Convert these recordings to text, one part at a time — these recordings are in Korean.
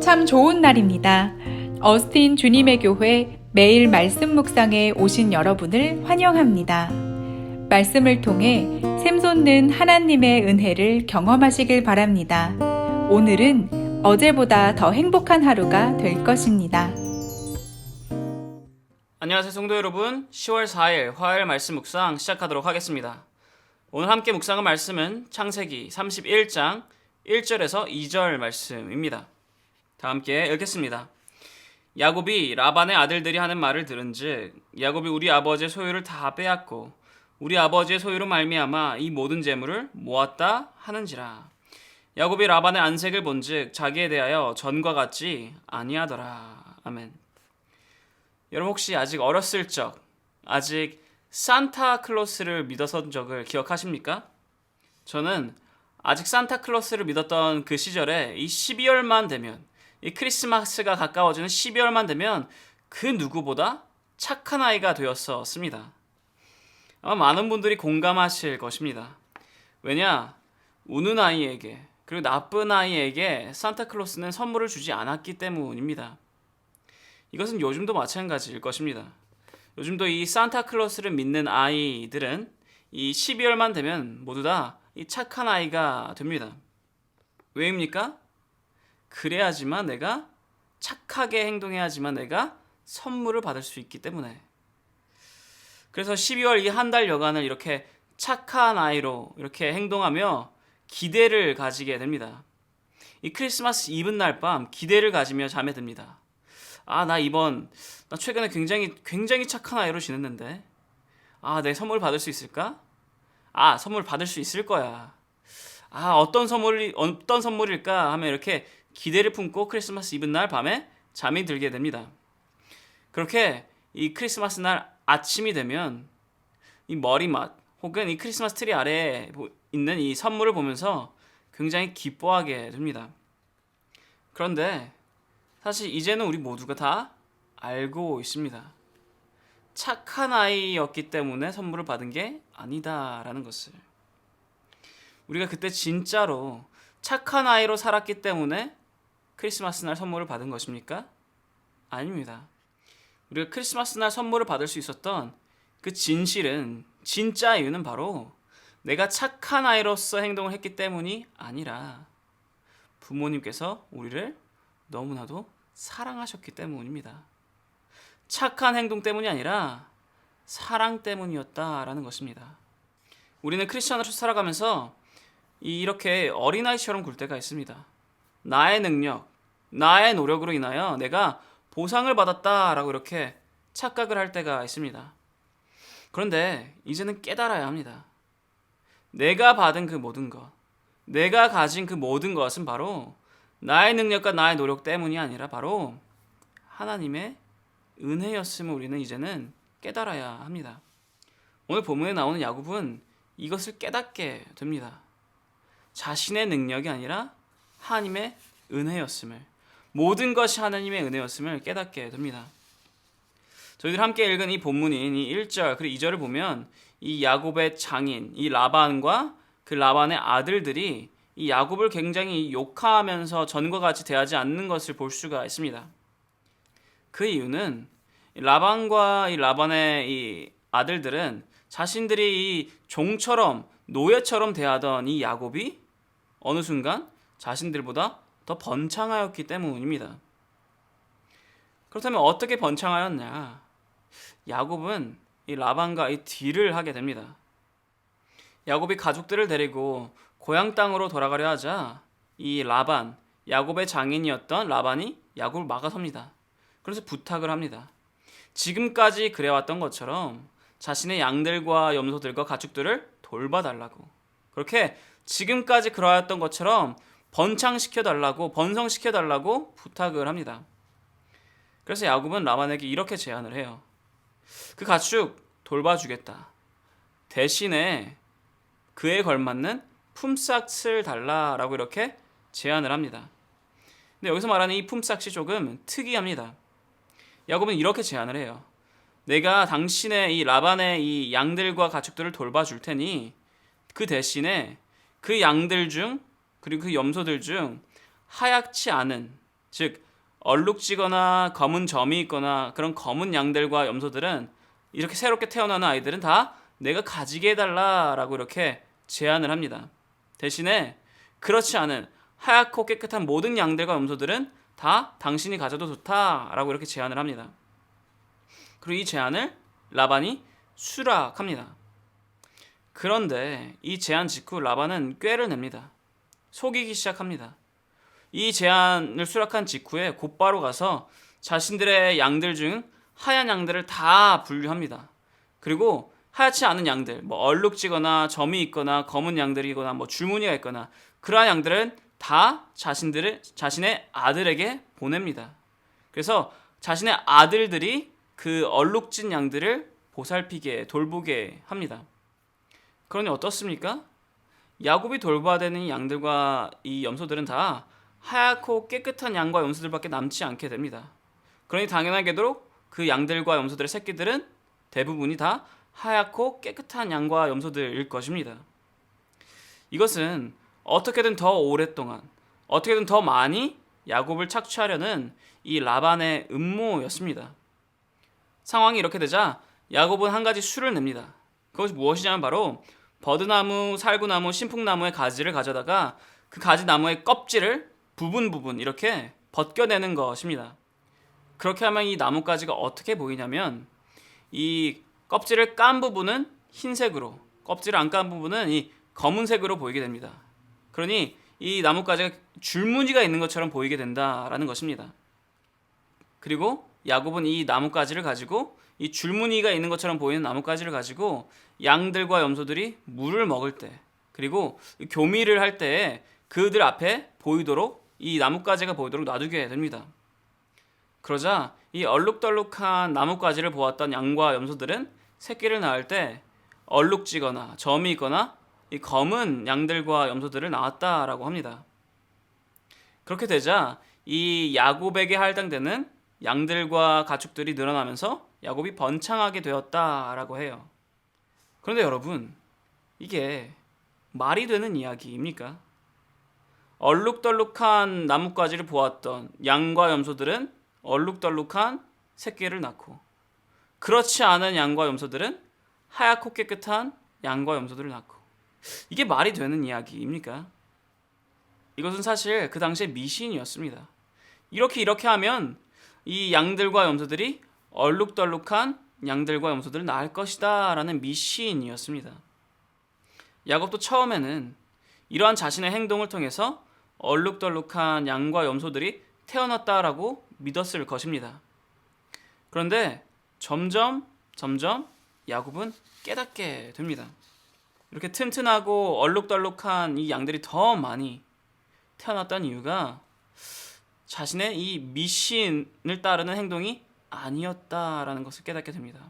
참 좋은 날입니다. 어스틴 주님의 교회 매일 말씀 묵상에 오신 여러분을 환영합니다. 말씀을 통해 샘솟는 하나님의 은혜를 경험하시길 바랍니다. 오늘은 어제보다 더 행복한 하루가 될 것입니다. 안녕하세요 성도 여러분, 10월 4일 화요일 말씀 묵상 시작하도록 하겠습니다. 오늘 함께 묵상할 말씀은 창세기 31장 1절에서 2절 말씀입니다. 다 함께 읽겠습니다. 야곱이 라반의 아들들이 하는 말을 들은즉 야곱이 우리 아버지의 소유를 다 빼앗고 우리 아버지의 소유로 말미암아 이 모든 재물을 모았다 하는지라. 야곱이 라반의 안색을 본즉 자기에 대하여 전과 같지 아니하더라. 아멘. 여러분 혹시 아직 어렸을 적, 아직 산타클로스를 믿었던 적을 기억하십니까? 저는 아직 산타클로스를 믿었던 그 시절에 이 12월만 되면, 이 크리스마스가 가까워지는 12월만 되면 그 누구보다 착한 아이가 되었었습니다. 아마 많은 분들이 공감하실 것입니다. 왜냐? 우는 아이에게, 그리고 나쁜 아이에게 산타클로스는 선물을 주지 않았기 때문입니다. 이것은 요즘도 마찬가지일 것입니다. 요즘도 이 산타클로스를 믿는 아이들은 이 12월만 되면 모두 다 이 착한 아이가 됩니다. 왜입니까? 그래야지만 내가 착하게 행동해야지만 내가 선물을 받을 수 있기 때문에. 그래서 12월 이 한 달여간을 이렇게 착한 아이로 이렇게 행동하며 기대를 가지게 됩니다. 이 크리스마스 이브날 밤 기대를 가지며 잠에 듭니다. 나 최근에 굉장히 착한 아이로 지냈는데, 내 선물 받을 수 있을까? 선물 받을 수 있을 거야. 어떤 선물일까 하며 이렇게 기대를 품고 크리스마스 이브 날 밤에 잠이 들게 됩니다. 그렇게 이 크리스마스 날 아침이 되면 이 머리맡 혹은 이 크리스마스 트리 아래에 있는 이 선물을 보면서 굉장히 기뻐하게 됩니다. 그런데 사실 이제는 우리 모두가 다 알고 있습니다. 착한 아이였기 때문에 선물을 받은 게 아니다라는 것을. 우리가 그때 진짜로 착한 아이로 살았기 때문에 크리스마스 날 선물을 받은 것입니까? 아닙니다. 우리가 크리스마스 날 선물을 받을 수 있었던 그 진짜 이유는 바로 내가 착한 아이로서 행동을 했기 때문이 아니라 부모님께서 우리를 너무나도 사랑하셨기 때문입니다. 착한 행동 때문이 아니라 사랑 때문이었다라는 것입니다. 우리는 크리스천으로 살아가면서 이렇게 어린아이처럼 굴 때가 있습니다. 나의 능력, 나의 노력으로 인하여 내가 보상을 받았다라고 이렇게 착각을 할 때가 있습니다. 그런데 이제는 깨달아야 합니다. 내가 받은 그 모든 것, 내가 가진 그 모든 것은 바로 나의 능력과 나의 노력 때문이 아니라 바로 하나님의 은혜였음을 우리는 이제는 깨달아야 합니다. 오늘 본문에 나오는 야곱은 이것을 깨닫게 됩니다. 자신의 능력이 아니라 하나님의 은혜였음을, 모든 것이 하나님의 은혜였음을 깨닫게 됩니다. 저희들 함께 읽은 이 본문인 이 1절 그리고 2절을 보면 이 야곱의 장인, 이 라반과 그 라반의 아들들이 이 야곱을 굉장히 욕하면서 전과 같이 대하지 않는 것을 볼 수가 있습니다. 그 이유는 라반과 이 라반의 이 아들들은 자신들이 이 종처럼 노예처럼 대하던 이 야곱이 어느 순간 자신들보다 더 번창하였기 때문입니다. 그렇다면 어떻게 번창하였냐? 야곱은 이 라반과 이 딜을 하게 됩니다. 야곱이 가족들을 데리고 고향 땅으로 돌아가려 하자 이 라반, 야곱의 장인이었던 라반이 야곱을 막아섭니다. 그래서 부탁을 합니다. 지금까지 그래왔던 것처럼 자신의 양들과 염소들과 가축들을 돌봐달라고, 그렇게 지금까지 그러했던 것처럼 번성시켜달라고 부탁을 합니다. 그래서 야곱은 라반에게 이렇게 제안을 해요. 그 가축 돌봐주겠다. 대신에 그에 걸맞는 품삯을 달라라고 이렇게 제안을 합니다. 근데 여기서 말하는 이 품삯이 조금 특이합니다. 야곱은 이렇게 제안을 해요. 내가 당신의 이 라반의 이 양들과 가축들을 돌봐줄 테니 그 대신에 그 양들 중 그리고 그 염소들 중 하얗지 않은 즉 얼룩지거나 검은 점이 있거나 그런 검은 양들과 염소들은 이렇게 새롭게 태어나는 아이들은 다 내가 가지게 해달라라고 이렇게 제안을 합니다. 대신에 그렇지 않은 하얗고 깨끗한 모든 양들과 염소들은 다 당신이 가져도 좋다라고 이렇게 제안을 합니다. 그리고 이 제안을 라반이 수락합니다. 그런데 이 제안 직후 라반은 꾀를 냅니다. 속이기 시작합니다. 이 제안을 수락한 직후에 곧바로 가서 자신들의 양들 중 하얀 양들을 다 분류합니다. 그리고 하얗지 않은 양들, 뭐 얼룩지거나 점이 있거나 검은 양들이거나 뭐 줄무늬가 있거나 그러한 양들은 다 자신의 아들에게 보냅니다. 그래서 자신의 아들들이 그 얼룩진 양들을 보살피게 돌보게 합니다. 그러니 어떻습니까? 야곱이 돌봐야 되는 이 양들과 이 염소들은 다 하얗고 깨끗한 양과 염소들밖에 남지 않게 됩니다. 그러니 당연하게도 그 양들과 염소들의 새끼들은 대부분이 다 하얗고 깨끗한 양과 염소들일 것입니다. 이것은 어떻게든 더 오랫동안, 어떻게든 더 많이 야곱을 착취하려는 이 라반의 음모였습니다. 상황이 이렇게 되자 야곱은 한 가지 수를 냅니다. 그것이 무엇이냐면 바로 버드나무, 살구나무, 신풍나무의 가지를 가져다가 그 가지나무의 껍질을 부분 이렇게 벗겨내는 것입니다. 그렇게 하면 이 나뭇가지가 어떻게 보이냐면 이 껍질을 깐 부분은 흰색으로, 껍질을 안 깐 부분은 이 검은색으로 보이게 됩니다. 그러니 이 나뭇가지가 줄무늬가 있는 것처럼 보이게 된다라는 것입니다. 그리고 야곱은 이 나뭇가지를 가지고 이 줄무늬가 있는 것처럼 보이는 나뭇가지를 가지고 양들과 염소들이 물을 먹을 때 그리고 교미를 할 때에 그들 앞에 보이도록 이 나뭇가지가 보이도록 놔두게 됩니다. 그러자 이 얼룩덜룩한 나뭇가지를 보았던 양과 염소들은 새끼를 낳을 때 얼룩지거나 점이 있거나 이 검은 양들과 염소들을 낳았다라고 합니다. 그렇게 되자 이 야곱에게 할당되는 양들과 가축들이 늘어나면서 야곱이 번창하게 되었다라고 해요. 그런데 여러분, 이게 말이 되는 이야기입니까? 얼룩덜룩한 나뭇가지를 보았던 양과 염소들은 얼룩덜룩한 새끼를 낳고 그렇지 않은 양과 염소들은 하얗고 깨끗한 양과 염소들을 낳고 이게 말이 되는 이야기입니까? 이것은 사실 그 당시의 미신이었습니다. 이렇게 하면 이 양들과 염소들이 얼룩덜룩한 양들과 염소들을 낳을 것이다 라는 미신이었습니다. 야곱도 처음에는 이러한 자신의 행동을 통해서 얼룩덜룩한 양과 염소들이 태어났다라고 믿었을 것입니다. 그런데 점점 야곱은 깨닫게 됩니다. 이렇게 튼튼하고 얼룩덜룩한 이 양들이 더 많이 태어났다는 이유가 자신의 이 미신을 따르는 행동이 아니었다라는 것을 깨닫게 됩니다.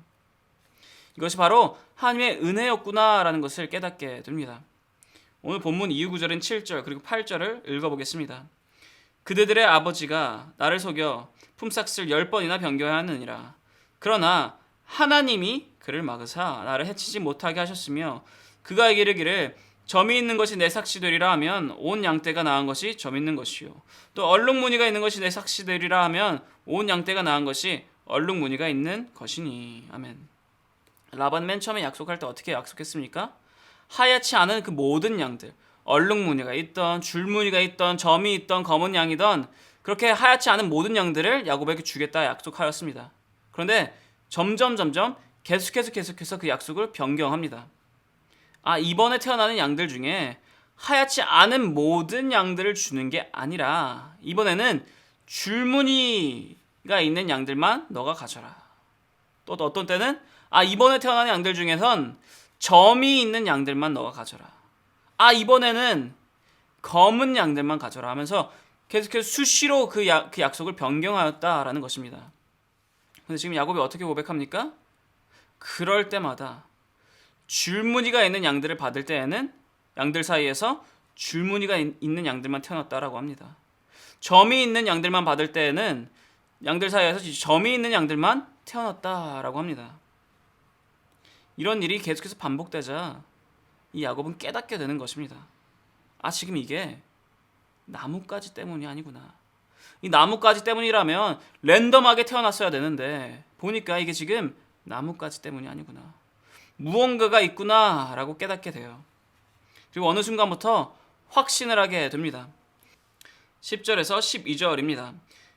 이것이 바로 하나님의 은혜였구나라는 것을 깨닫게 됩니다. 오늘 본문 이후 구절인 7절 그리고 8절을 읽어보겠습니다. 그대들의 아버지가 나를 속여 품삯을 10번이나 변경해야 하느니라. 그러나 하나님이 그를 막으사 나를 해치지 못하게 하셨으며 그가 이르기를 점이 있는 것이 내 삭시 되리라 하면 온 양떼가 나은 것이 점 있는 것이요 또 얼룩무늬가 있는 것이 내 삭시 되리라 하면 온 양떼가 나은 것이 얼룩무늬가 있는 것이니. 아멘. 라반 맨 처음에 약속할 때 어떻게 약속했습니까? 하얗지 않은 그 모든 양들, 얼룩무늬가 있던 줄무늬가 있던 점이 있던 검은 양이던 그렇게 하얗지 않은 모든 양들을 야곱에게 주겠다 약속하였습니다. 그런데 점점 계속해서 그 약속을 변경합니다. 이번에 태어나는 양들 중에 하얗지 않은 모든 양들을 주는 게 아니라 이번에는 줄무늬가 있는 양들만 너가 가져라. 또 어떤 때는 이번에 태어나는 양들 중에선 점이 있는 양들만 너가 가져라. 이번에는 검은 양들만 가져라 하면서 계속해서 수시로 그 약속을 변경하였다라는 것입니다. 근데 지금 야곱이 어떻게 고백합니까? 그럴 때마다 줄무늬가 있는 양들을 받을 때에는 양들 사이에서 줄무늬가 있는 양들만 태어났다라고 합니다. 점이 있는 양들만 받을 때에는 양들 사이에서 점이 있는 양들만 태어났다라고 합니다. 이런 일이 계속해서 반복되자 이 야곱은 깨닫게 되는 것입니다. 지금 이게 나뭇가지 때문이 아니구나. 이 나뭇가지 때문이라면 랜덤하게 태어났어야 되는데 보니까 이게 지금 나뭇가지 때문이 아니구나. 무언가가 있구나라고 깨닫게 돼요. 그리고 어느 순간부터 확신을 하게 됩니다. 10절에서 12절입니다.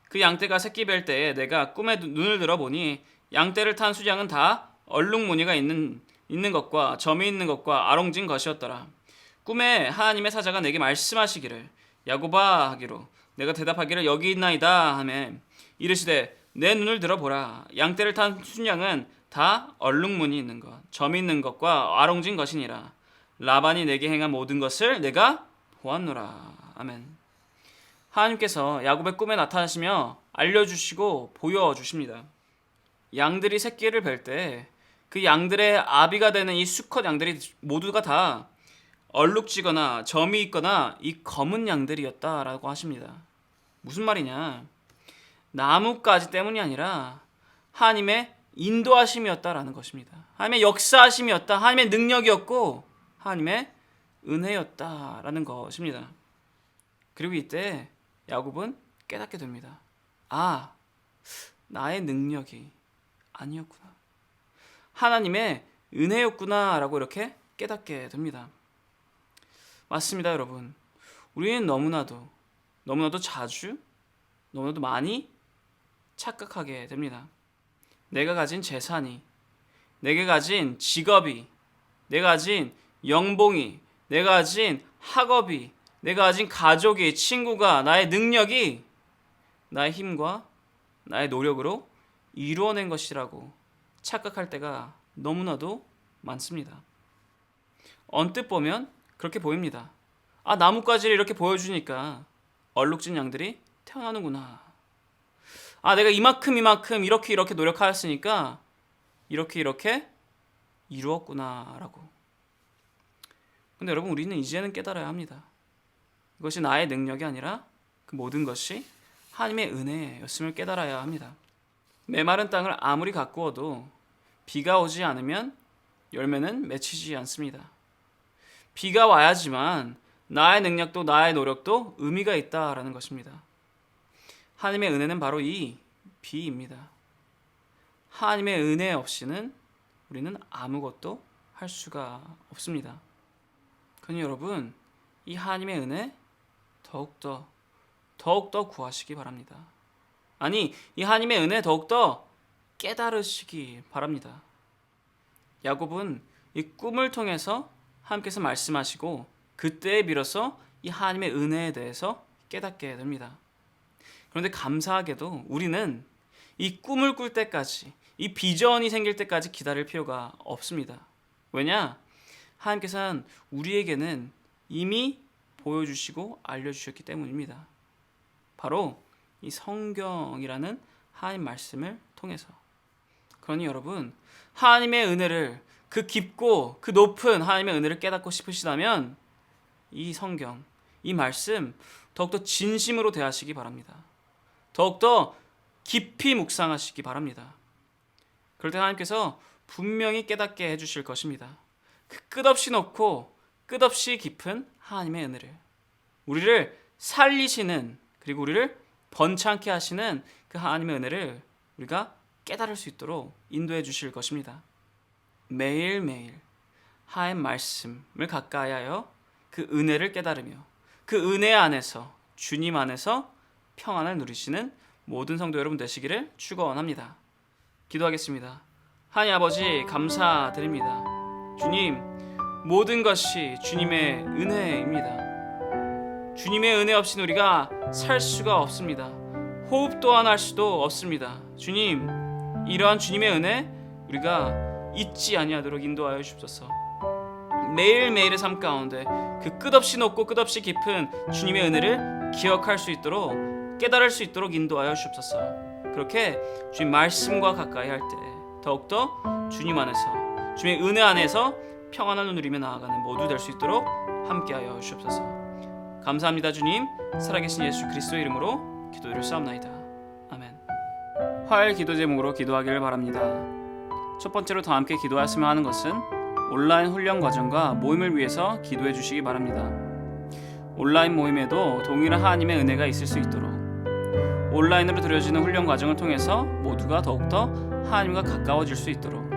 그 양떼가 새끼 뵐 때에 내가 꿈에 눈을 들어보니 양떼를 탄 수장은 다 얼룩무늬가 있는 것과 점이 있는 것과 아롱진 것이었더라. 꿈에 하나님의 사자가 내게 말씀하시기를 야곱아 하기로 내가 대답하기를 여기 있나이다 하며 이르시되 내 눈을 들어보라. 양떼를 탄 순양은 다 얼룩무늬 있는 것, 점이 있는 것과 아롱진 것이니라. 라반이 내게 행한 모든 것을 내가 보았노라. 아멘. 하나님께서 야곱의 꿈에 나타나시며 알려주시고 보여주십니다. 양들이 새끼를 뵐 때 그 양들의 아비가 되는 이 수컷 양들이 모두가 다 얼룩지거나 점이 있거나 이 검은 양들이었다라고 하십니다. 무슨 말이냐? 나뭇가지 때문이 아니라 하나님의 인도하심이었다라는 것입니다. 하나님의 역사하심이었다. 하나님의 능력이었고 하나님의 은혜였다라는 것입니다. 그리고 이때 야곱은 깨닫게 됩니다. 아, 나의 능력이 아니었구나. 하나님의 은혜였구나라고 이렇게 깨닫게 됩니다. 맞습니다, 여러분. 우리는 너무나도 자주, 너무나도 많이 착각하게 됩니다. 내가 가진 재산이, 내가 가진 직업이, 내가 가진 연봉이, 내가 가진 학업이, 내가 가진 가족이, 친구가, 나의 능력이 나의 힘과 나의 노력으로 이루어낸 것이라고 착각할 때가 너무나도 많습니다. 언뜻 보면 그렇게 보입니다. 아, 나뭇가지를 이렇게 보여주니까 얼룩진 양들이 태어나는구나. 아, 내가 이만큼 이렇게 노력하였으니까 이렇게 이루었구나라고. 근데 여러분, 우리는 이제는 깨달아야 합니다. 이것이 나의 능력이 아니라 그 모든 것이 하나님의 은혜였음을 깨달아야 합니다. 메마른 땅을 아무리 가꾸어도 비가 오지 않으면 열매는 맺히지 않습니다. 비가 와야지만 나의 능력도 나의 노력도 의미가 있다라는 것입니다. 하나님의 은혜는 바로 이 비입니다. 하나님의 은혜 없이는 우리는 아무것도 할 수가 없습니다. 그러니 여러분, 이 하나님의 은혜 더욱더 구하시기 바랍니다. 아니, 이 하나님의 은혜 더욱더 깨달으시기 바랍니다. 야곱은 이 꿈을 통해서 하나님께서 말씀하시고 그때에 비로소 이 하나님의 은혜에 대해서 깨닫게 됩니다. 그런데 감사하게도 우리는 이 꿈을 꿀 때까지, 이 비전이 생길 때까지 기다릴 필요가 없습니다. 왜냐? 하나님께서는 우리에게는 이미 보여주시고 알려주셨기 때문입니다. 바로 이 성경이라는 하나님 말씀을 통해서. 그러니 여러분, 하나님의 은혜를, 그 깊고 그 높은 하나님의 은혜를 깨닫고 싶으시다면 이 성경, 이 말씀 더욱더 진심으로 대하시기 바랍니다. 더욱더 깊이 묵상하시기 바랍니다. 그럴 때 하나님께서 분명히 깨닫게 해주실 것입니다. 그 끝없이 높고 끝없이 깊은 하나님의 은혜를, 우리를 살리시는, 그리고 우리를 번창케 하시는 그 하나님의 은혜를 우리가 깨달을 수 있도록 인도해 주실 것입니다. 매일매일 하나님 말씀을 가까이 하여 그 은혜를 깨달으며 그 은혜 안에서, 주님 안에서 평안을 누리시는 모든 성도 여러분 되시기를 축원합니다. 기도하겠습니다. 하나님 아버지, 감사드립니다. 주님, 모든 것이 주님의 은혜입니다. 주님의 은혜 없이는 우리가 살 수가 없습니다. 호흡 또한 할 수도 없습니다. 주님, 이러한 주님의 은혜 우리가 잊지 아니하도록 인도하여 주옵소서. 매일매일의 삶 가운데 그 끝없이 높고 끝없이 깊은 주님의 은혜를 기억할 수 있도록, 깨달을 수 있도록 인도하여 주옵소서. 그렇게 주님 말씀과 가까이 할 때 더욱더 주님 안에서, 주님의 은혜 안에서 평안을 누리며 나아가는 모두 될 수 있도록 함께하여 주옵소서. 감사합니다. 주님, 살아계신 예수 그리스도의 이름으로 기도드렸사옵나이다. 아멘. 화요일 기도 제목으로 기도하기를 바랍니다. 첫 번째로 다 함께 기도하였으면 하는 것은 온라인 훈련 과정과 모임을 위해서 기도해 주시기 바랍니다. 온라인 모임에도 동일한 하나님의 은혜가 있을 수 있도록, 온라인으로 드려지는 훈련 과정을 통해서 모두가 더욱더 하나님과 가까워질 수 있도록,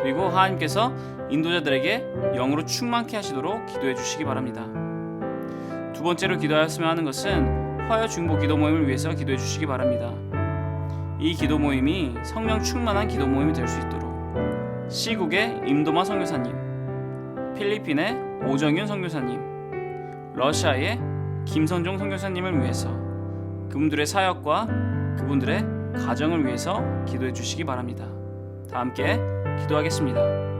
그리고 하나님께서 인도자들에게 영으로 충만케 하시도록 기도해 주시기 바랍니다. 두 번째로 기도하였으면 하는 것은 화요 중보 기도 모임을 위해서 기도해 주시기 바랍니다. 이 기도 모임이 성령 충만한 기도 모임이 될 수 있도록 시국의 임도마 선교사님, 필리핀의 오정윤 선교사님, 러시아의 김선종 선교사님을 위해서, 그분들의 사역과 그분들의 가정을 위해서 기도해 주시기 바랍니다. 다 함께 기도하겠습니다.